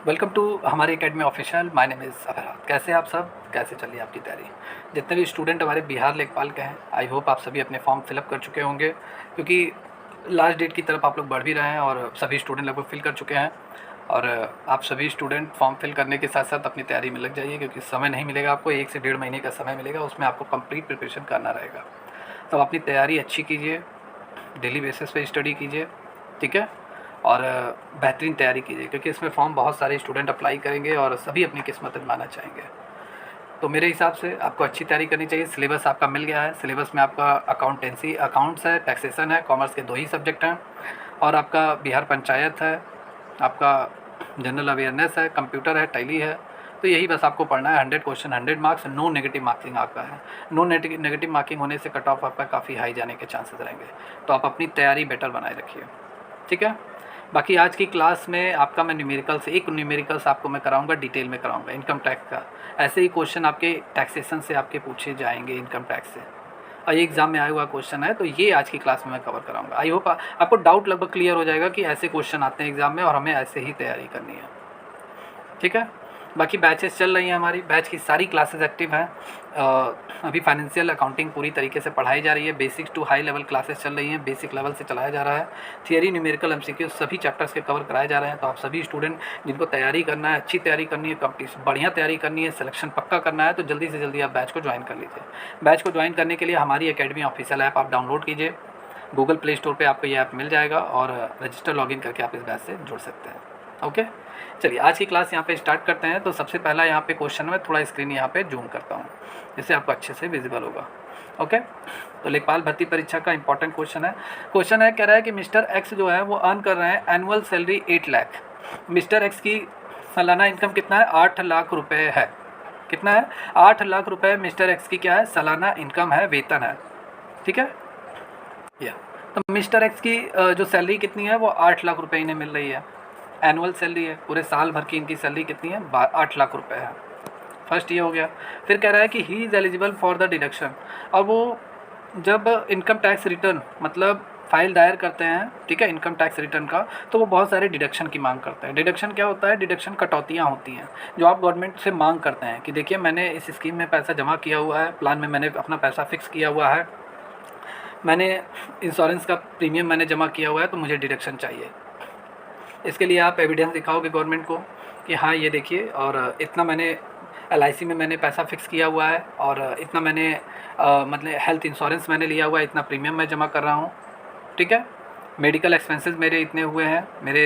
Welcome to हमारी academy official. My name is अभरात। कैसे आप सब, कैसे चल रही है आपकी तैयारी? जितने भी स्टूडेंट हमारे बिहार लेखपाल के हैं, आई होप आप सभी अपने फॉर्म फिलअप कर चुके होंगे, क्योंकि लास्ट डेट की तरफ आप लोग बढ़ भी रहे हैं और सभी स्टूडेंट लगभग फिल कर चुके हैं। और आप सभी स्टूडेंट फॉर्म फिल करने के साथ साथ अपनी तैयारी में लग जाइए, क्योंकि समय नहीं मिलेगा आपको, 1 से 1.5 महीने का समय मिलेगा, उसमें आपको कंप्लीट प्रिपरेशन करना रहेगा। तो अपनी तैयारी अच्छी कीजिए, डेली बेसिस पे स्टडी कीजिए, ठीक है, और बेहतरीन तैयारी कीजिए, क्योंकि इसमें फॉर्म बहुत सारे स्टूडेंट अप्लाई करेंगे और सभी अपनी किस्मत आजमाना चाहेंगे। तो मेरे हिसाब से आपको अच्छी तैयारी करनी चाहिए। सिलेबस आपका मिल गया है। सिलेबस में आपका अकाउंटेंसी अकाउंट्स है, टैक्सेशन है, कॉमर्स के 2 ही सब्जेक्ट हैं, और आपका बिहार पंचायत है, आपका जनरल अवेयरनेस है, कंप्यूटर है, टैली है। तो यही बस आपको पढ़ना है। 100 question, 100 marks, no negative marking आपका है। नो नेगेटिव मार्किंग होने से कट ऑफ आपका काफ़ी हाई जाने के चांसेस रहेंगे। तो आप अपनी तैयारी बेटर बनाए रखिए, ठीक है। बाकी आज की क्लास में आपका मैं न्यूमेरिकल्स, एक न्यूमेरिकल्स आपको मैं कराऊंगा, डिटेल में कराऊंगा इनकम टैक्स का। ऐसे ही क्वेश्चन आपके टैक्सेशन से आपके पूछे जाएंगे, इनकम टैक्स से, और ये एग्जाम में आया हुआ क्वेश्चन है। तो ये आज की क्लास में मैं कवर कराऊंगा। आई होप आपको डाउट लगभग क्लियर हो जाएगा कि ऐसे क्वेश्चन आते हैं एग्जाम में और हमें ऐसे ही तैयारी करनी है, ठीक है। बाकी बैचेस चल रही हैं, हमारी बैच की सारी क्लासेस एक्टिव हैं। अभी फाइनेंशियल अकाउंटिंग पूरी तरीके से पढ़ाई जा रही है। Basic to high level classes चल रही हैं, बेसिक लेवल से चलाया जा रहा है। थियरी, न्यूमेरिकल, एमसीक्यू सभी चैप्टर्स के कवर कराए जा रहे हैं। तो आप सभी स्टूडेंट जिनको तैयारी करना है, अच्छी तैयारी करनी है, कंपटीशन बढ़िया तैयारी करनी है, सिलेक्शन पक्का करना है, तो जल्दी से जल्दी आप बैच को ज्वाइन कर लीजिए। बैच को ज्वाइन करने के लिए हमारी एकेडमी ऑफिशियल ऐप आप डाउनलोड कीजिए। गूगल प्ले स्टोर पर आपको ये ऐप मिल जाएगा और रजिस्टर लॉगिन करके आप इस बैच से जुड़ सकते हैं। ओके, चलिए आज की क्लास यहाँ पे स्टार्ट करते हैं। तो सबसे पहला यहाँ पे क्वेश्चन में थोड़ा स्क्रीन यहाँ पे जूम करता हूँ, जिससे आपको अच्छे से विजिबल होगा। ओके, तो लेखपाल भर्ती परीक्षा का इंपॉर्टेंट क्वेश्चन है। कह रहा है कि मिस्टर एक्स जो है वो अर्न कर रहे हैं annual salary 8 lakh. Mister x की सालाना इनकम कितना है? 8 लाख रुपये है। कितना है? 8 लाख रुपये मिस्टर एक्स की क्या है? सालाना इनकम है, वेतन है, ठीक है। या तो मिस्टर एक्स की जो सैलरी कितनी है वो 8 लाख रुपये इन्हें मिल रही है। एनुअल सैलरी है, पूरे साल भर की इनकी सैलरी कितनी है? 8 लाख रुपए है। फर्स्ट ये हो गया। फिर कह रहा है कि he is eligible for the deduction. और वो जब इनकम टैक्स रिटर्न मतलब फाइल दायर करते हैं, ठीक है, इनकम टैक्स रिटर्न का, तो वो बहुत सारे डिडक्शन की मांग करते हैं। डिडक्शन क्या होता है? डिडक्शन कटौतियाँ होती हैं जो आप गवर्नमेंट से मांग करते हैं कि देखिए मैंने इस स्कीम में पैसा जमा किया हुआ है, प्लान में मैंने अपना पैसा फिक्स किया हुआ है, मैंने इंश्योरेंस का प्रीमियम मैंने जमा किया हुआ है, तो मुझे डिडक्शन चाहिए। इसके लिए आप एविडेंस दिखाओगे गवर्नमेंट को कि हाँ ये देखिए, और इतना मैंने LIC में मैंने पैसा फिक्स किया हुआ है, और इतना मैंने मतलब हेल्थ इंश्योरेंस मैंने लिया हुआ है, इतना प्रीमियम मैं जमा कर रहा हूँ, ठीक है। मेडिकल एक्सपेंसेस मेरे इतने हुए हैं, मेरे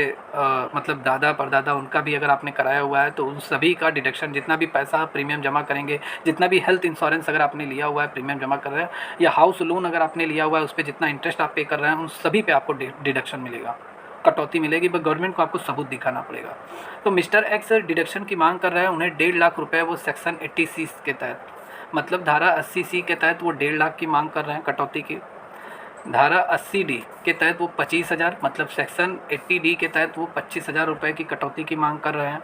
मतलब दादा परदादा उनका भी अगर आपने कराया हुआ है तो उन सभी का डिडक्शन, जितना भी पैसा आप प्रीमियम जमा करेंगे, जितना भी हेल्थ इंश्योरेंस अगर आपने लिया हुआ है, प्रीमियम जमा कर रहे हैं, या हाउस लोन अगर आपने लिया हुआ है उस पर जितना इंटरेस्ट आप पे कर रहे हैं, उन सभी पे आपको डिडक्शन मिलेगा, कटौती मिलेगी। बट गवर्नमेंट को आपको सबूत दिखाना पड़ेगा। तो मिस्टर एक्स डिडक्शन की मांग कर रहे हैं, उन्हें 1.5 लाख रुपए वो सेक्शन 80C के तहत, मतलब धारा 80C के तहत वो 1.5 लाख की मांग कर रहे हैं कटौती की। धारा 80D के तहत वो 25,000, मतलब सेक्शन 80D के तहत वो 25,000 रुपये की कटौती की मांग कर रहे हैं।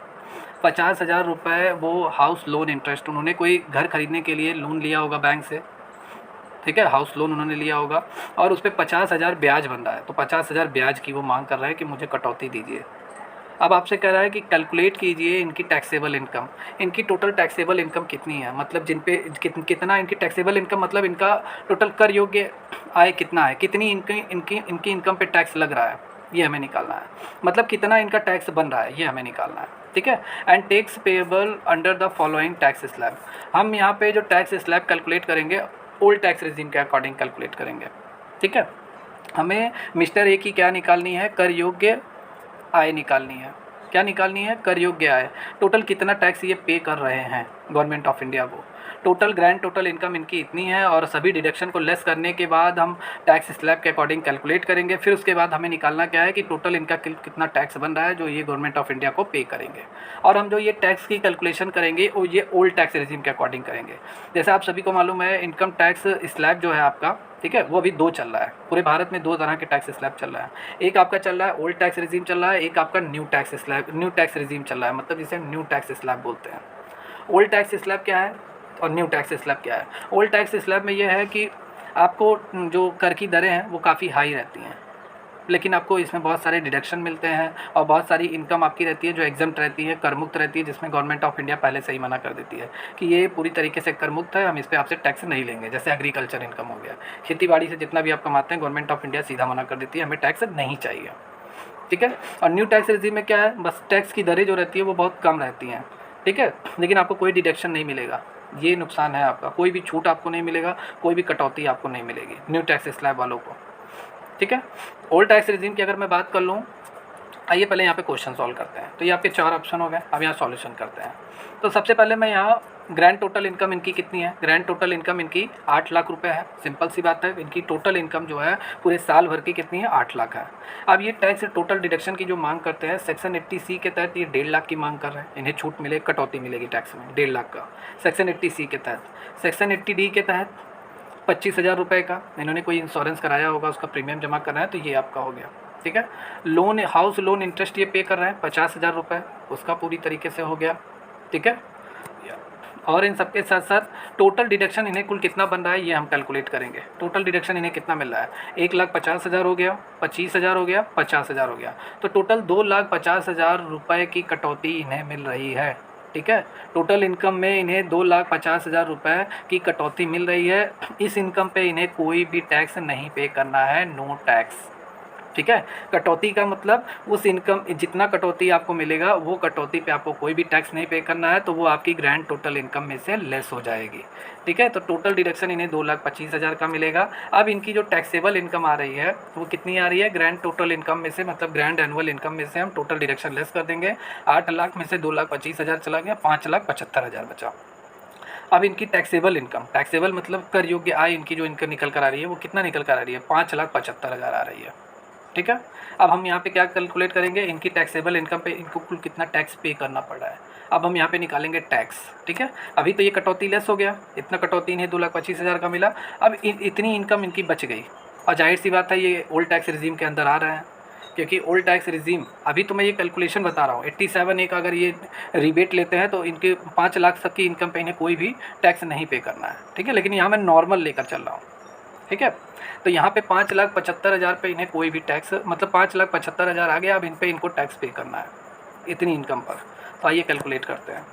50,000 रुपये वो हाउस लोन इंटरेस्ट, उन्होंने कोई घर खरीदने के लिए लोन लिया होगा बैंक से, ठीक है, हाउस लोन उन्होंने लिया होगा, और उस पर 50,000 ब्याज बन रहा है, तो 50,000 ब्याज की वो मांग कर रहा है कि मुझे कटौती दीजिए। अब आपसे कह रहा है कि कैलकुलेट कीजिए इनकी टैक्सेबल इनकम। इनकी टोटल टैक्सेबल इनकम कितनी है, मतलब जिन पे कितना इनकी टैक्सेबल इनकम, मतलब इनका टोटल कर योग्य आय कितना है, कितनी इनकी इनकम पे टैक्स लग रहा है, ये हमें निकालना है। मतलब कितना इनका टैक्स बन रहा है, ये हमें निकालना है, ठीक है। And tax payable under the following tax slab. हम यहाँ पे जो टैक्स स्लैब कैलकुलेट करेंगे ओल्ड टैक्स रेजिम के अकॉर्डिंग कैलकुलेट करेंगे, ठीक है। हमें मिस्टर ए की क्या निकालनी है? कर योग्य आय निकालनी है। क्या निकालनी है? कर योग्य आय। टोटल कितना टैक्स ये पे कर रहे हैं गवर्नमेंट ऑफ इंडिया को। टोटल ग्रैंड टोटल इनकम इनकी इतनी है, और सभी डिडक्शन को लेस करने के बाद हम टैक्स स्लैब के अकॉर्डिंग कैलकुलेट करेंगे। फिर उसके बाद हमें निकालना क्या है कि टोटल इनका कितना टैक्स बन रहा है जो ये गवर्नमेंट ऑफ इंडिया को पे करेंगे। और हम जो ये टैक्स की कैलकुलेशन करेंगे वो ये ओल्ड टैक्स रेजिम के अकॉर्डिंग करेंगे। जैसे आप सभी को मालूम है इनकम टैक्स स्लैब जो है आपका, ठीक है, वो अभी 2 चल रहा है। पूरे भारत में 2 तरह के टैक्स स्लैब चल रहा है। एक आपका चल रहा है ओल्ड टैक्स रेजिम चल रहा है, एक आपका न्यू टैक्स रेजिम चल रहा है, मतलब जिसे न्यू टैक्स स्लैब बोलते हैं। ओल्ड टैक्स स्लैब क्या है और न्यू टैक्स स्लैब क्या है? ओल्ड टैक्स स्लैब में ये है कि आपको जो कर की दरें हैं वो काफ़ी हाई रहती हैं, लेकिन आपको इसमें बहुत सारे डिडक्शन मिलते हैं और बहुत सारी इनकम आपकी रहती है जो एग्जम्प्ट रहती है, कर मुक्त रहती है, जिसमें गवर्नमेंट ऑफ इंडिया पहले से ही मना कर देती है कि ये पूरी तरीके से कर मुक्त है, हम इस पर आपसे टैक्स नहीं लेंगे। जैसे एग्रीकल्चर इनकम हो गया, खेती बाड़ी से जितना भी आप कमाते हैं गवर्नमेंट ऑफ इंडिया सीधा मना कर देती है, हमें टैक्स नहीं चाहिए। ठीक है। और न्यू टैक्स रेजिम में क्या है, बस टैक्स की दरें जो रहती है वो बहुत कम रहती हैं। ठीक है, लेकिन आपको कोई डिडक्शन नहीं मिलेगा, ये नुकसान है आपका, कोई भी छूट आपको नहीं मिलेगा, कोई भी कटौती आपको नहीं मिलेगी न्यू टैक्स स्लैब वालों को। ठीक है। ओल्ड टैक्स रेजिम की अगर मैं बात कर लूँ, आइए पहले यहाँ पे क्वेश्चन सॉल्व करते हैं। तो ये आपके 4 ऑप्शन हो गए, अब यहाँ सॉल्यूशन करते हैं। तो सबसे पहले मैं यहाँ ग्रैंड टोटल इनकम इनकी कितनी है, ग्रैंड टोटल इनकम इनकी 8 लाख रुपए है। सिंपल सी बात है, इनकी टोटल इनकम जो है पूरे साल भर की कितनी है, 8 लाख है। अब ये टैक्स टोटल डिडक्शन की जो मांग करते हैं सेक्शन 80C के तहत ये 1.5 लाख की मांग कर रहे हैं, इन्हें छूट मिले, कटौती मिलेगी टैक्स में 1.5 लाख का सेक्शन 80C के तहत। सेक्शन 80D के तहत 25,000 रुपये का इन्होंने कोई इंश्योरेंस कराया होगा, उसका प्रीमियम जमा करना है, तो ये आपका हो गया। ठीक है। लोन, हाउस लोन इंटरेस्ट ये पे कर रहे हैं 50,000 रुपये, उसका पूरी तरीके से हो गया। ठीक है। और इन सबके साथ साथ टोटल डिडक्शन इन्हें कुल कितना बन रहा है ये हम कैलकुलेट करेंगे। टोटल डिडक्शन इन्हें कितना मिल रहा है, 1,50,000 हो गया, 25,000 हो गया, 50,000 हो गया, तो टोटल 2,50,000 रुपये की कटौती इन्हें मिल रही है। ठीक है। टोटल इनकम में इन्हें 2,50,000 रुपये की कटौती मिल रही है। इस इनकम पे इन्हें कोई भी टैक्स नहीं पे करना है, नो टैक्स। ठीक है। कटौती का मतलब उस इनकम, जितना कटौती आपको मिलेगा वो कटौती पे आपको कोई भी टैक्स नहीं पे करना है, तो वो आपकी ग्रैंड टोटल इनकम में से लेस हो जाएगी। ठीक है। तो टोटल डिडक्शन इन्हें 2,25,000 का मिलेगा। अब इनकी जो टैक्सेबल इनकम आ रही है वो कितनी आ रही है, ग्रैंड टोटल इनकम में से, मतलब ग्रैंड एनुअल इनकम में से हम टोटल डिडक्शन लेस कर देंगे। 8 लाख में से 2,25,000 चला गया, 5,75,000 बचा। अब इनकी टैक्सेबल इनकम, टैक्सेबल मतलब कर योग्य आय, इनकी जो इनकम निकल कर आ रही है वो कितना निकल कर आ रही है, 5,75,000 आ रही है। ठीक है। अब हम यहाँ पे क्या कैलकुलेट करेंगे, इनकी टैक्सेबल इनकम पे इनको कुल कितना टैक्स पे करना पड़ रहा है। अब हम यहाँ पे निकालेंगे टैक्स। ठीक है। अभी तो ये कटौती लेस हो गया, इतना कटौती इन्हें 2,25,000 का मिला। अब इतनी इनकम इनकी बच गई, और जाहिर सी बात है ये ओल्ड टैक्स रिजीम के अंदर आ रहा है, क्योंकि ओल्ड टैक्स रिजीम, अभी तो मैं ये कैलकुलेशन बता रहा हूँ, 87A का अगर ये रिबेट लेते हैं तो इनके 5 लाख तक की इनकम पे इन्हें कोई भी टैक्स नहीं पे करना है। ठीक है। लेकिन यहाँ मैं नॉर्मल लेकर चल रहा हूँ। ठीक है। तो यहाँ पे 5,75,000 पे इन्हें कोई भी टैक्स, मतलब 5,75,000 आ गया, अब इन पे इनको टैक्स पे करना है इतनी इनकम पर। तो आइए कैलकुलेट करते हैं।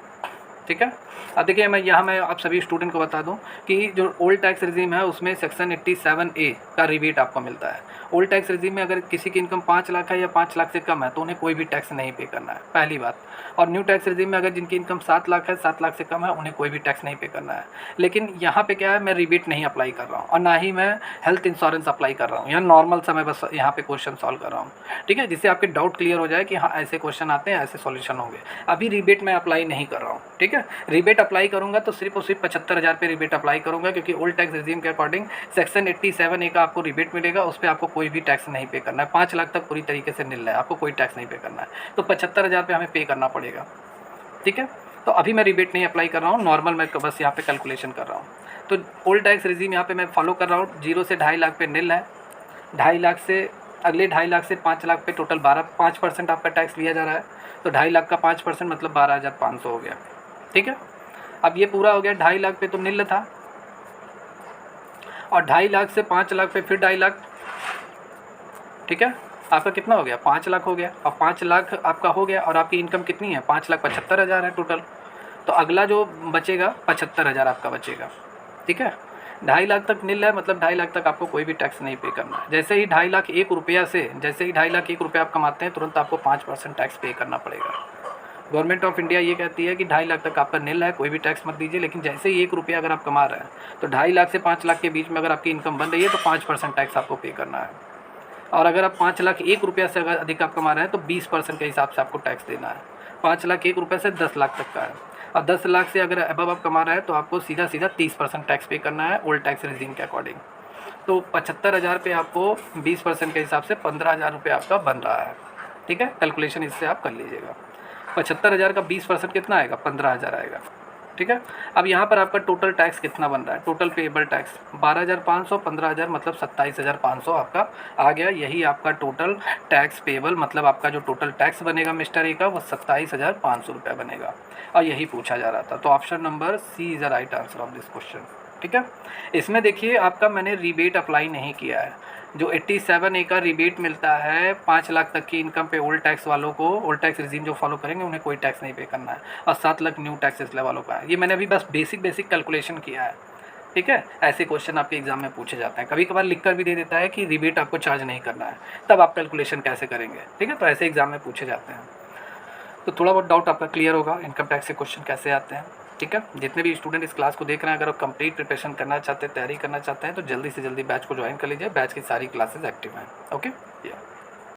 ठीक है। अब देखिए मैं आप सभी स्टूडेंट को बता दूं कि जो ओल्ड टैक्स रिजीम है उसमें सेक्शन 87A का रिबेट आपको मिलता है। ओल्ड टैक्स रिजीम में अगर किसी की इनकम 5 लाख है या 5 लाख से कम है तो उन्हें कोई भी टैक्स नहीं पे करना है, पहली बात। और न्यू टैक्स रिजीम में अगर जिनकी इनकम 7 लाख है, 7 लाख से कम है, उन्हें कोई भी टैक्स नहीं पे करना है। लेकिन यहाँ पे क्या है, मैं रिबेट नहीं अप्लाई कर रहा हूँ और ना ही मैं हेल्थ इंश्योरेंस अप्लाई कर रहा हूँ, यहाँ नॉर्मल सा मैं बस यहाँ पे क्वेश्चन सॉल्व कर रहा हूँ। ठीक है। जिससे आपके डाउट क्लियर हो जाए कि हाँ ऐसे क्वेश्चन आते हैं, ऐसे सॉल्यूशन होंगे। अभी रिबेट मैं अप्लाई नहीं कर रहा हूँ। ठीक है। रिबेट अप्लाई करूँगा तो सिर्फ और सिर्फ 75,000 पे रिबेट अप्लाई करूँगा, क्योंकि ओल्ड टैक्स रिजीम के अकॉर्डिंग सेक्शन 87A का आपको रिबेट मिलेगा, उस पर आपको कोई भी टैक्स नहीं पे करना है। 5 लाख तक पूरी तरीके से निल है, आपको कोई टैक्स नहीं पे करना है, तो 75,000 पे हमें पे करना पड़ेगा। ठीक है। तो अभी मैं रिबेट नहीं अप्लाई कर रहा हूँ, नॉर्मल मैं बस यहाँ पे कैलकुलेशन कर रहा हूँ। तो ओल्ड टैक्स रिजीम यहाँ पे मैं फॉलो कर रहा हूँ, 0 से 2.5 लाख पे निल है, 2.5 लाख से अगले 2.5 लाख से 5 लाख पे टोटल 5% आपका टैक्स लिया जा रहा है। तो 2.5 लाख का 5% मतलब 12,500 हो गया। ठीक है। अब ये पूरा हो गया, 2.5 लाख पे तो निल था, और 2.5 लाख से 5 लाख पे फिर 2.5 लाख। ठीक है। आपका कितना हो गया, 5 लाख हो गया, और 5 लाख आपका हो गया, और आपकी इनकम कितनी है, 5,75,000 है टोटल। तो अगला जो बचेगा 75,000 आपका बचेगा। ठीक है। 2.5 लाख तक निल है, मतलब 2.5 लाख तक आपको कोई भी टैक्स नहीं पे करना है। जैसे ही 2.5 लाख 1 रुपया से, जैसे ही 2.5 लाख 1 रुपया आप कमाते हैं तुरंत आपको 5% टैक्स पे करना पड़ेगा। गवर्नमेंट ऑफ इंडिया ये कहती है कि 2.5 लाख तक आपका निल है, कोई भी टैक्स मत दीजिए। लेकिन जैसे ही 1 रुपया अगर आप कमा रहे हैं तो 2.5 लाख से 5 लाख के बीच में अगर आपकी इनकम बन रही है तो 5% टैक्स आपको पे करना है। और अगर आप 5 लाख 1 रुपया से अगर अधिक आप कमा रहे हैं तो 20% के हिसाब से आपको टैक्स देना है। 5 लाख 1 रुपये से 10 लाख तक का है, और 10 लाख से अगर अबव आप कमा रहे हैं तो आपको सीधा 30% टैक्स पे करना है ओल्ड टैक्स रिजीम के अकॉर्डिंग। तो 75,000 पे आपको 20% के हिसाब से 15,000 रुपये आपका बन रहा है। ठीक है। कैलकुलेशन इससे आप कर लीजिएगा। 75,000 का 20% कितना आएगा, 15,000 आएगा। ठीक है। अब यहाँ पर आपका टोटल टैक्स कितना बन रहा है, टोटल पेएबल टैक्स 12,500, 15,000 मतलब 27,500 आपका आ गया। यही आपका टोटल टैक्स पेएबल, मतलब आपका जो टोटल टैक्स बनेगा मिस्टर ए का वो 27,500 रुपये बनेगा, और यही पूछा जा रहा था। तो option number C is the right answer of this question. ठीक है। इसमें देखिए आपका मैंने रिबेट अप्लाई नहीं किया है, जो 87A का रिबेट मिलता है 5 लाख तक की इनकम पे ओल्ड टैक्स वालों को, ओल्ड टैक्स रिजीम जो फॉलो करेंगे उन्हें कोई टैक्स नहीं पे करना है, और 7 लाख न्यू टैक्सेस वालों का है। ये मैंने अभी बस बेसिक कैलकुलेशन किया है, ठीक है। ऐसे क्वेश्चन आपके एग्जाम में पूछे जाते हैं, कभी कभार लिख कर भी दे देता है कि रिबेट आपको चार्ज नहीं करना है, तब आप कैलकुलेशन कैसे करेंगे, ठीक है। तो ऐसे एग्जाम में पूछे जाते हैं, तो थोड़ा बहुत डाउट आपका क्लियर होगा इनकम टैक्स से क्वेश्चन कैसे आते हैं, ठीक है। जितने भी स्टूडेंट इस क्लास को देख रहे हैं, अगर आप कंप्लीट प्रिपरेशन करना चाहते हैं, तैयारी करना चाहते हैं, तो जल्दी से जल्दी बैच को ज्वाइन कर लीजिए, बैच की सारी क्लासेस एक्टिव हैं। ओके, या